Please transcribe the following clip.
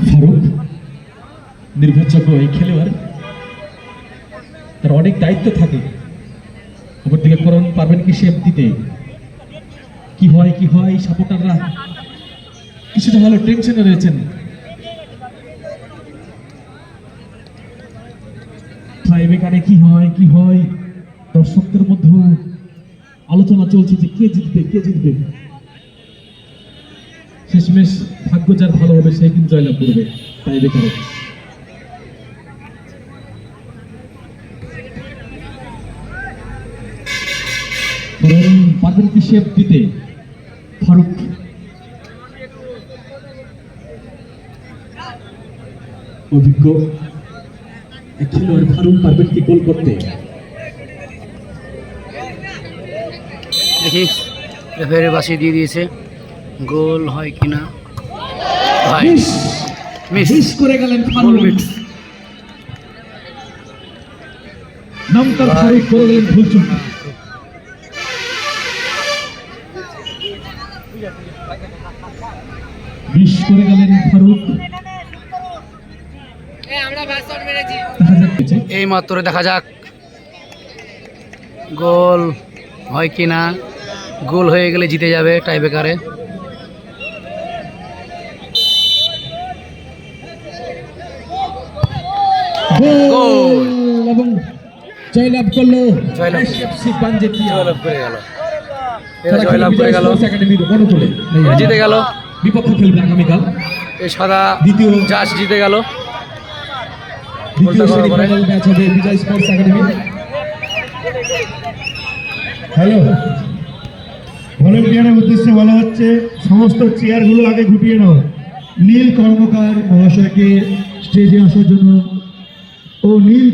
ফারুক নির্ভরযোগ্য এই খেলোয়াড়, তার অনেক দায়িত্ব থাকে। অপরদিকে করণ পারবেন কি শেপ দিতে? কি হয় সাপোর্টাররা কিছুটা ভালো টেনশনে রয়েছেন। ট্রাইবেকারে কি হয় দর্শকদের মধ্যে আলোচনা চলছে যে কে জিতবে। শেষমেশ ভাগ্য যার ভালো হবে সেই কিন্তু জয়লাভ করবে ট্রাইবেকারে। পারবেন কি শেপ দিতে? ফারুক অভিজ্ঞ খেলোয়াড় ফারুক পারবেন কি গোল করতে? দেখি রেফারি বাসি দিয়ে দিয়েছে, গোল হয় কিনা। মিস করে গেলেন ফারুক। নামটা ফারুক করে গেলেন ভুলচুক। মিস করে গেলেন ফারুক। এই মাত্র দেখা যাক গোল হয় কিনা। গোল হয়ে গেলে জিতে যাবে টাইব্রেকারে। গোল এবং জয়লাভ করলো জয়লাভ করে গেল। জয়লাভ করে গেল, একাডেমির অনুকূলে জিতে গেল। বিপক্ষে খেলবে আগামীকাল। এই সাদা দ্বিতীয় জাজ জিতে গেল। সেমিফাইনাল ম্যাচ হবে বিজয় স্পোর্টস একাডেমি। হ্যালো, ভলেন্টিয়ারের উদ্দেশ্যে বলা হচ্ছে সমস্ত চেয়ারগুলো আগে গুটিয়ে নাও। নীল কর্মকার মহাশয়কে স্টেজে আসার জন্য ও নীল